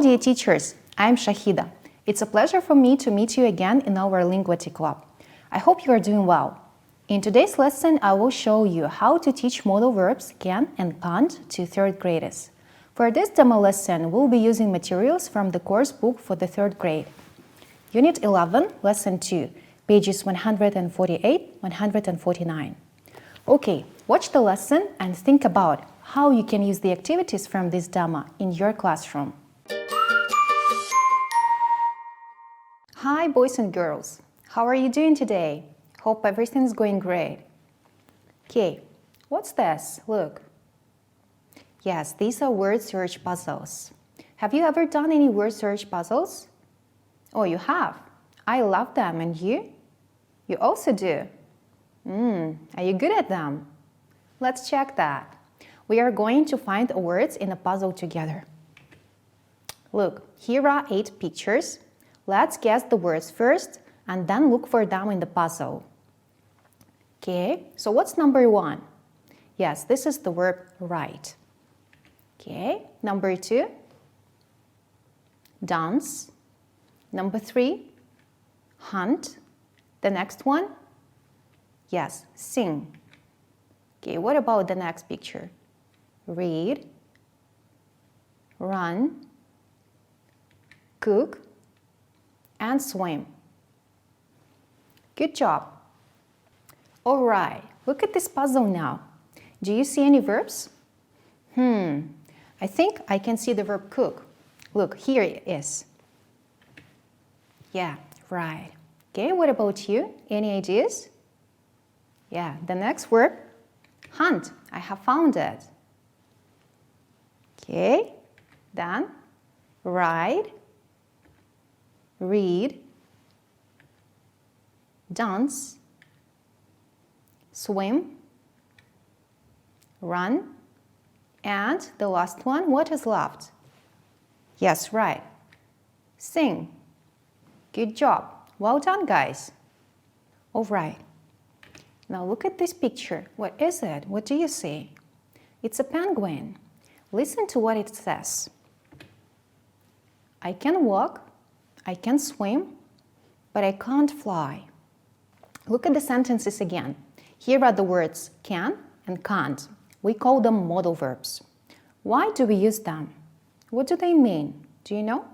Dear teachers, I'm Shahida. It's a pleasure for me to meet you again in our Linguatic Club. I hope you are doing well. In today's lesson, I will show you how to teach modal verbs can and can't to third graders. For this demo lesson, we'll be using materials from the course book for the third grade. Unit 11, Lesson 2, pages 148-149. Okay, watch the lesson and think about how you can use the activities from this demo in your classroom. Hi boys and girls, how are you doing today? Hope everything's going great. Okay, what's this? Look. Yes, these are word search puzzles. Have you ever done any word search puzzles? Oh, you have? I love them, and you? You also do? Are you good at them? Let's check that. We are going to find words in a puzzle together. Look, here are 8 pictures. Let's guess the words first and then look for them in the puzzle. Okay, so what's number 1? Yes, this is the verb write. Okay, number 2, dance. Number 3, hunt. The next one, yes, sing. Okay, what about the next picture? Read, run, cook, and swim. Good job. All right, look at this puzzle now. Do you see any verbs? I think I can see the verb cook. Look, here it is. Yeah, right. Okay, what about you? Any ideas? Yeah, the next verb, hunt. I have found it. Okay, then ride, read, dance, swim, run, and the last one, what is left? Yes, right. Sing. Good job. Well done, guys. All right. Now look at this picture. What is it? What do you see? It's a penguin. Listen to what it says. I can walk, I can swim, but I can't fly. Look at the sentences again. Here are the words can and can't. We call them modal verbs. Why do we use them? What do they mean? Do you know?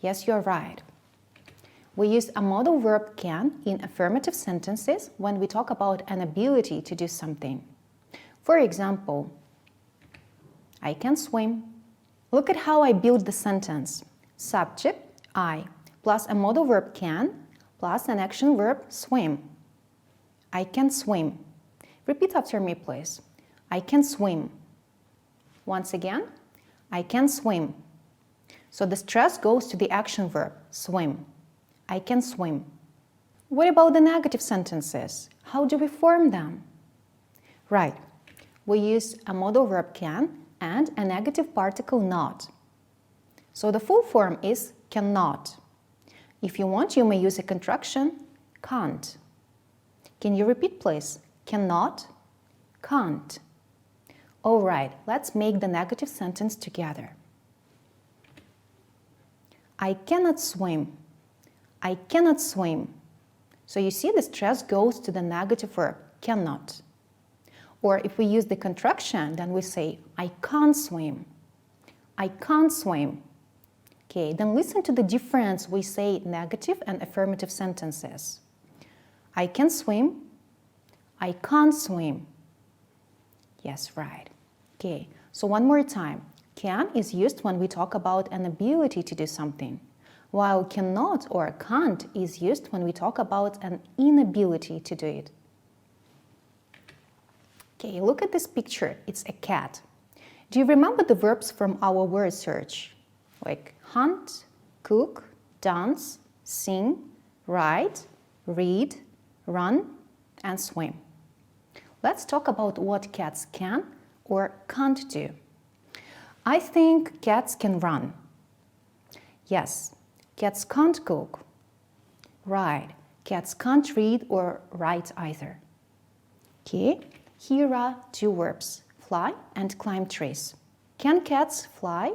Yes, you're right. We use a modal verb can in affirmative sentences when we talk about an ability to do something. For example, I can swim. Look at how I build the sentence. Subject, I, plus a modal verb can, plus an action verb, swim. I can swim. Repeat after me, please. I can swim. Once again, I can swim. So the stress goes to the action verb, swim. I can swim. What about the negative sentences? How do we form them? Right. We use a modal verb can and a negative particle not. So the full form is cannot. If you want, you may use a contraction, can't. Can you repeat, please? Cannot, can't. All right, let's make the negative sentence together. I cannot swim. I cannot swim. So you see the stress goes to the negative verb, cannot. Or if we use the contraction, then we say, I can't swim. I can't swim. Okay, then listen to the difference we say negative and affirmative sentences. I can swim. I can't swim. Yes, right. Okay, so one more time. Can is used when we talk about an ability to do something, while cannot or can't is used when we talk about an inability to do it. Okay, look at this picture. It's a cat. Do you remember the verbs from our word search? Like hunt, cook, dance, sing, write, read, run, and swim. Let's talk about what cats can or can't do. I think cats can run. Yes, cats can't cook. Right, cats can't read or write either. Okay, here are 2 verbs, fly and climb trees. Can cats fly?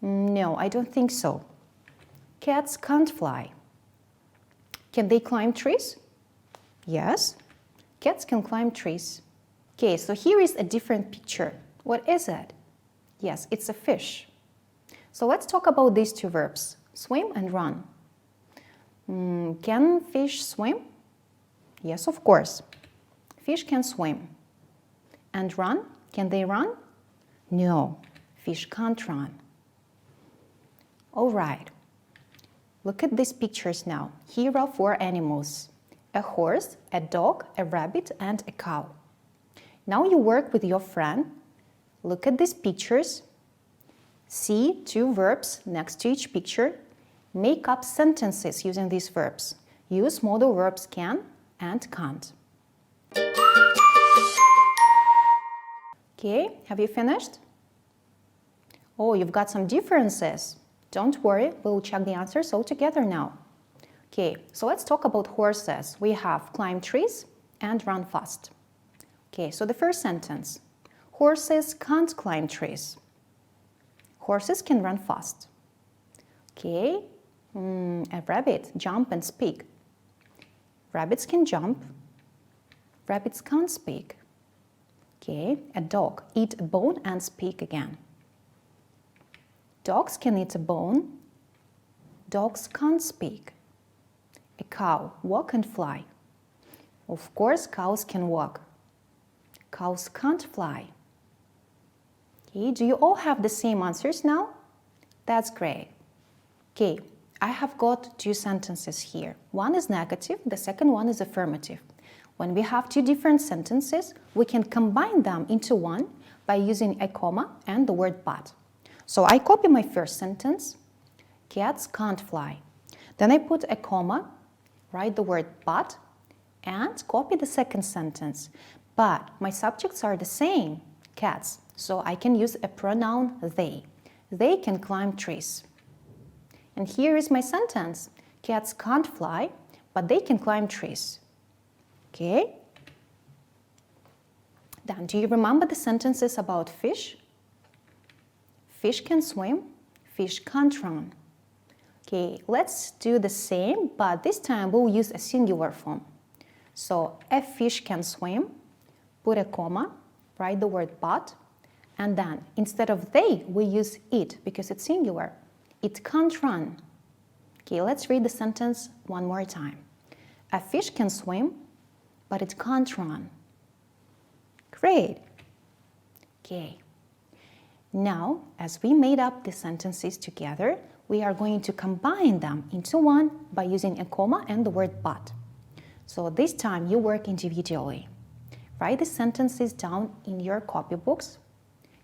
No, I don't think so. Cats can't fly. Can they climb trees? Yes, cats can climb trees. Okay, so here is a different picture. What is it? Yes, it's a fish. So let's talk about these two verbs, swim and run. Can fish swim? Yes, of course. Fish can swim. And run? Can they run? No, fish can't run. All right. Look at these pictures now. Here are 4 animals: a horse, a dog, a rabbit, and a cow. Now you work with your friend. Look at these pictures. See 2 verbs next to each picture. Make up sentences using these verbs. Use modal verbs can and can't. Okay, have you finished? Oh, you've got some differences. Don't worry, we'll check the answers all together now. Okay, so let's talk about horses. We have climb trees and run fast. Okay, so the first sentence. Horses can't climb trees. Horses can run fast. Okay, a rabbit, jump and speak. Rabbits can jump. Rabbits can't speak. Okay, a dog, eat a bone and speak again. Dogs can eat a bone. Dogs can't speak. A cow, walk and fly. Of course, cows can walk. Cows can't fly. Okay, do you all have the same answers now? That's great. Okay, I have got 2 sentences here. One is negative, the second one is affirmative. When we have 2 different sentences, we can combine them into one by using a comma and the word but. So I copy my first sentence, cats can't fly. Then I put a comma, write the word but, and copy the second sentence. But my subjects are the same, cats, so I can use a pronoun they. They can climb trees. And here is my sentence, cats can't fly, but they can climb trees. Okay? Then, do you remember the sentences about fish? Fish can swim, fish can't run. Okay, let's do the same, but this time we'll use a singular form. So, a fish can swim, put a comma, write the word but, and then instead of they, we use it because it's singular. It can't run. Okay, let's read the sentence one more time. A fish can swim, but it can't run. Great. Okay. Now, as we made up the sentences together, we are going to combine them into one by using a comma and the word but. So this time you work individually. Write the sentences down in your copybooks,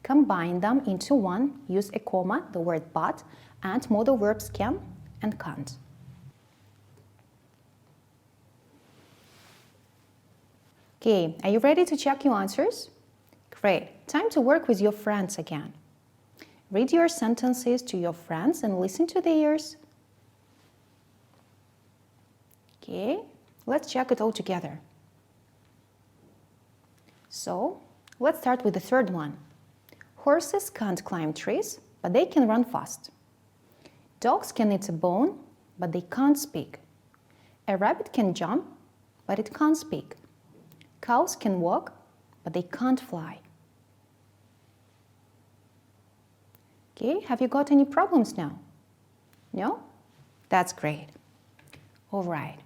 combine them into one, use a comma, the word but, and modal verbs can and can't. Okay, are you ready to check your answers? Great. Time to work with your friends again. Read your sentences to your friends and listen to theirs. Okay, let's check it all together. So, let's start with the third one. Horses can't climb trees, but they can run fast. Dogs can eat a bone, but they can't speak. A rabbit can jump, but it can't speak. Cows can walk, but they can't fly. Okay, have you got any problems now? No? That's great. All right.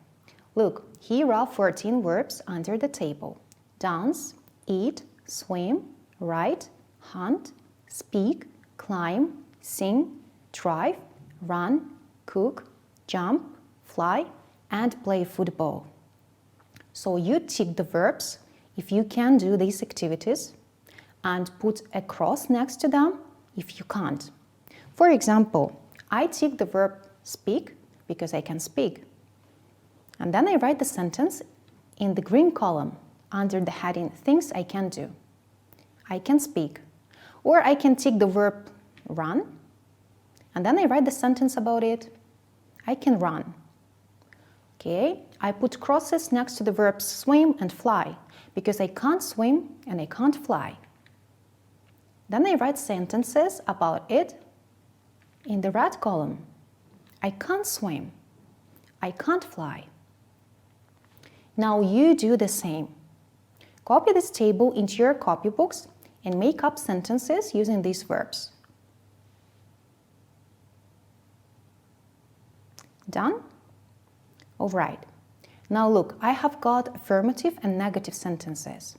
Look, here are 14 verbs under the table. Dance, eat, swim, write, hunt, speak, climb, sing, drive, run, cook, jump, fly, and play football. So you tick the verbs if you can do these activities and put a cross next to them if you can't. For example, I tick the verb speak because I can speak. And then I write the sentence in the green column under the heading things I can do. I can speak. Or I can tick the verb run and then I write the sentence about it. I can run. Okay, I put crosses next to the verbs swim and fly because I can't swim and I can't fly. Then I write sentences about it In the red column, I can't swim. I can't fly. Now you do the same. Copy this table into your copybooks and make up sentences using these verbs. Done? All right. Now look, I have got affirmative and negative sentences.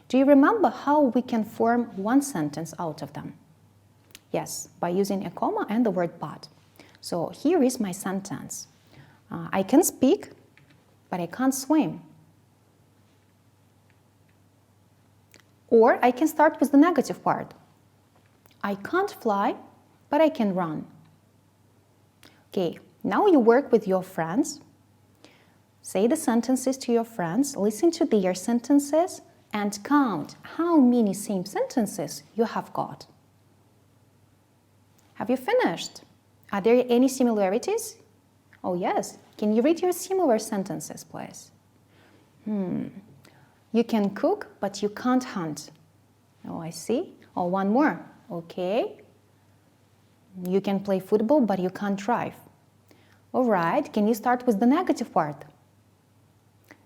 Do you remember how we can form one sentence out of them? Yes, by using a comma and the word but. So here is my sentence. I can speak, but I can't swim. Or I can start with the negative part. I can't fly, but I can run. Okay, now you work with your friends. Say the sentences to your friends, listen to their sentences, and count how many same sentences you have got. Have you finished? Are there any similarities? Oh yes. Can you read your similar sentences, please? You can cook, but you can't hunt. Oh, I see. Oh, one more. Okay. You can play football, but you can't drive. All right. Can you start with the negative part?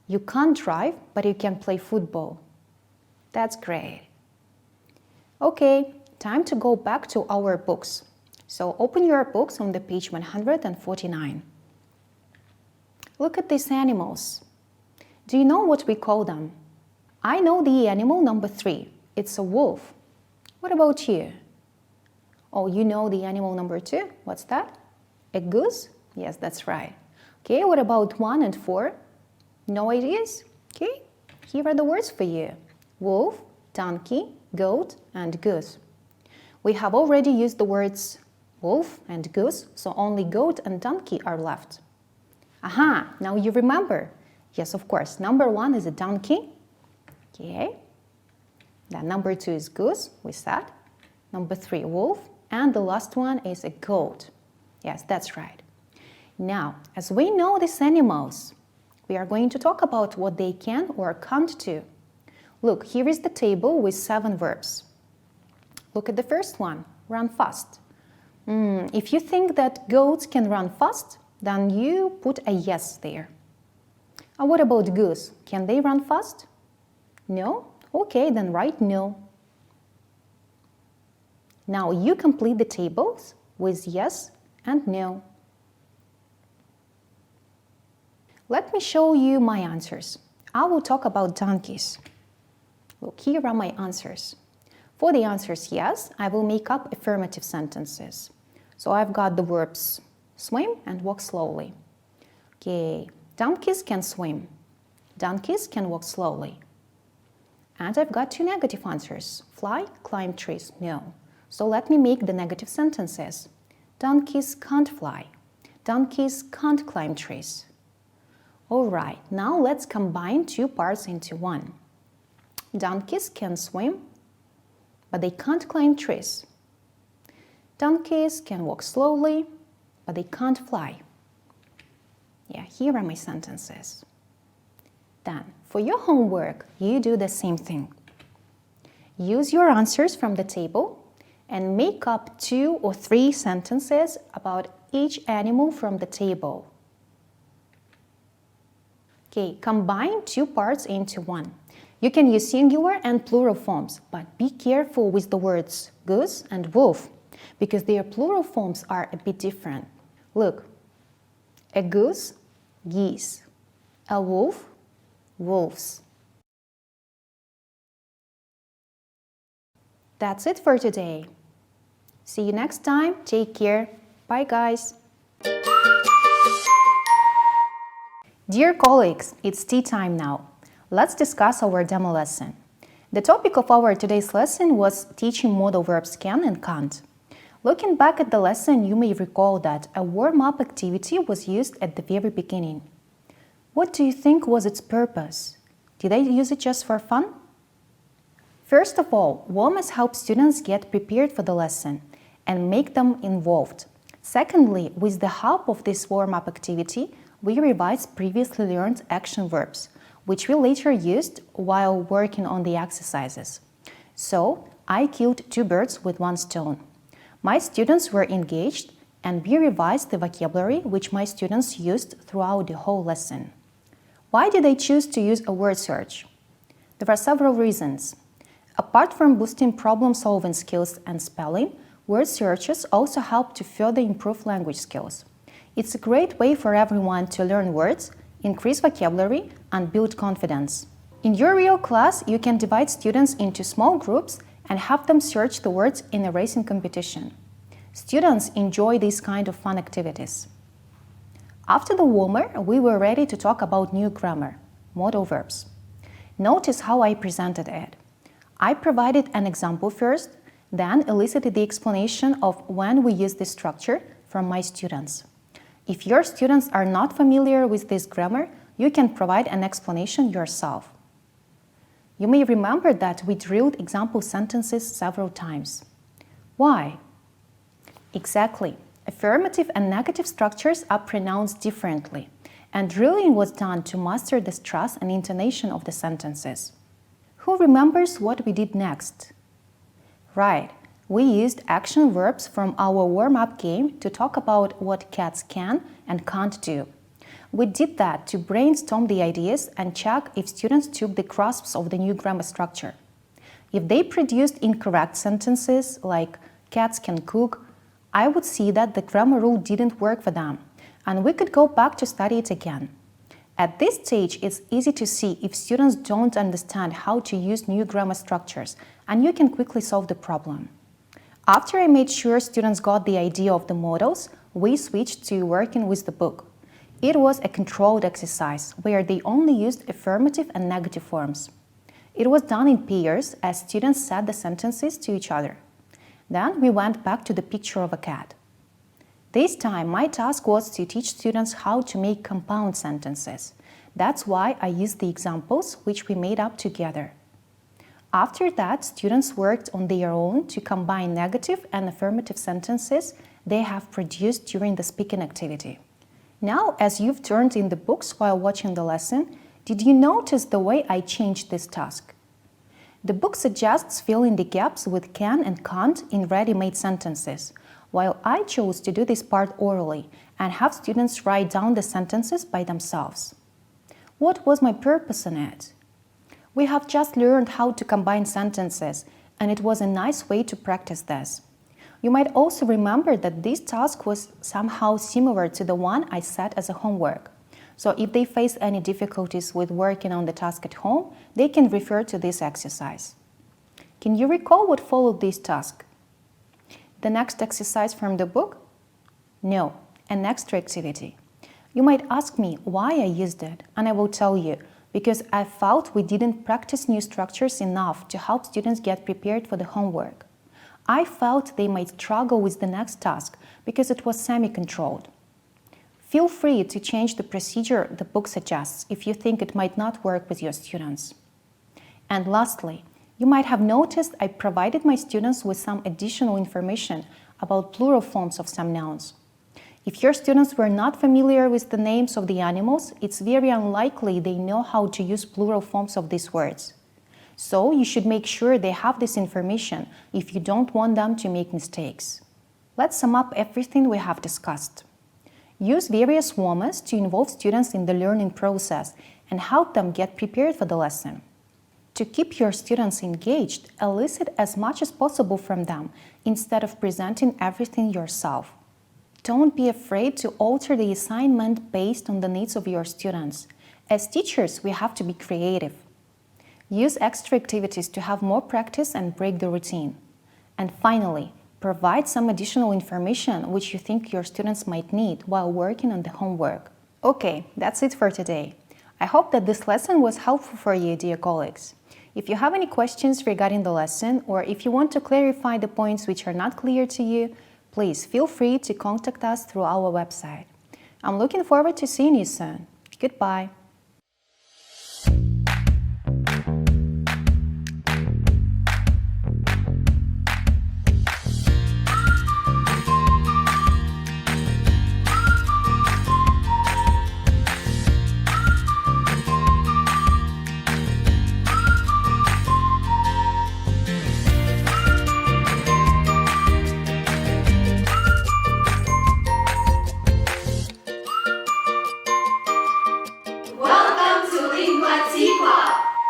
You can't drive, but you can play football. That's great. Okay, time to go back to our books. So open your books on the page 149. Look at these animals. Do you know what we call them? I know the animal number 3. It's a wolf. What about you? Oh, you know the animal number 2? What's that? A goose? Yes, that's right. Okay, what about 1 and 4? No ideas? Okay, here are the words for you. Wolf, donkey, goat, and goose. We have already used the words wolf and goose, so only goat and donkey are left. Aha, now you remember. Yes, of course, number 1 is a donkey. Okay. Then number 2 is goose, we said. Number 3, wolf. And the last one is a goat. Yes, that's right. Now, as we know these animals, we are going to talk about what they can or can't do. Look, here is the table with 7 verbs. Look at the first one, run fast. If you think that goats can run fast, then you put a yes there. And what about goose? Can they run fast? No? Okay, then write no. Now you complete the tables with yes and no. Let me show you my answers. I will talk about donkeys. Look, here are my answers. For the answers yes, I will make up affirmative sentences. So I've got the verbs swim and walk slowly. Okay, donkeys can swim. Donkeys can walk slowly. And I've got 2 negative answers. Fly, climb trees, no. So let me make the negative sentences. Donkeys can't fly. Donkeys can't climb trees. All right, now let's combine 2 parts into one. Donkeys can swim, but they can't climb trees. Donkeys can walk slowly, but they can't fly. Yeah, here are my sentences. Then, for your homework, you do the same thing. Use your answers from the table and make up 2 or 3 sentences about each animal from the table. Okay, combine 2 parts into one. You can use singular and plural forms, but be careful with the words goose and wolf, because their plural forms are a bit different. Look, a goose, geese, a wolf, wolves. That's it for today. See you next time. Take care. Bye, guys. Dear colleagues, it's tea time now. Let's discuss our demo lesson. The topic of our today's lesson was teaching modal verbs can and can't. Looking back at the lesson, you may recall that a warm-up activity was used at the very beginning. What do you think was its purpose? Did they use it just for fun? First of all, warm-ups help students get prepared for the lesson and make them involved. Secondly, with the help of this warm-up activity, we revised previously learned action verbs, which we later used while working on the exercises. So, I killed 2 birds with 1 stone. My students were engaged, and B revised the vocabulary which my students used throughout the whole lesson. Why did I choose to use a word search? There are several reasons. Apart from boosting problem-solving skills and spelling, word searches also help to further improve language skills. It's a great way for everyone to learn words, increase vocabulary, and build confidence. In your real class, you can divide students into small groups and have them search the words in a racing competition. Students enjoy these kind of fun activities. After the warmer, we were ready to talk about new grammar, modal verbs. Notice how I presented it. I provided an example first, then elicited the explanation of when we use this structure from my students. If your students are not familiar with this grammar, you can provide an explanation yourself. You may remember that we drilled example sentences several times. Why? Exactly. Affirmative and negative structures are pronounced differently, and drilling was done to master the stress and intonation of the sentences. Who remembers what we did next? Right, we used action verbs from our warm-up game to talk about what cats can and can't do. We did that to brainstorm the ideas and check if students took the grasps of the new grammar structure. If they produced incorrect sentences like cats can cook, I would see that the grammar rule didn't work for them, and we could go back to study it again. At this stage, it's easy to see if students don't understand how to use new grammar structures, and you can quickly solve the problem. After I made sure students got the idea of the modals, we switched to working with the book. It was a controlled exercise where they only used affirmative and negative forms. It was done in pairs as students said the sentences to each other. Then we went back to the picture of a cat. This time, my task was to teach students how to make compound sentences. That's why I used the examples which we made up together. After that, students worked on their own to combine negative and affirmative sentences they have produced during the speaking activity. Now, as you've turned in the books while watching the lesson, did you notice the way I changed this task? The book suggests filling the gaps with can and can't in ready-made sentences, while I chose to do this part orally and have students write down the sentences by themselves. What was my purpose in it? We have just learned how to combine sentences, and it was a nice way to practice this. You might also remember that this task was somehow similar to the one I set as a homework. So if they face any difficulties with working on the task at home, they can refer to this exercise. Can you recall what followed this task? The next exercise from the book? No, an extra activity. You might ask me why I used it, and I will tell you, because I felt we didn't practice new structures enough to help students get prepared for the homework. I felt they might struggle with the next task because it was semi-controlled. Feel free to change the procedure the book suggests if you think it might not work with your students. And lastly, you might have noticed I provided my students with some additional information about plural forms of some nouns. If your students were not familiar with the names of the animals, it's very unlikely they know how to use plural forms of these words. So you should make sure they have this information if you don't want them to make mistakes. Let's sum up everything we have discussed. Use various warm-ups to involve students in the learning process and help them get prepared for the lesson. To keep your students engaged, elicit as much as possible from them instead of presenting everything yourself. Don't be afraid to alter the assignment based on the needs of your students. As teachers, we have to be creative. Use extra activities to have more practice and break the routine. And finally, provide some additional information which you think your students might need while working on the homework. Okay, that's it for today. I hope that this lesson was helpful for you, dear colleagues. If you have any questions regarding the lesson, or if you want to clarify the points which are not clear to you, please feel free to contact us through our website. I'm looking forward to seeing you soon. Goodbye. informacji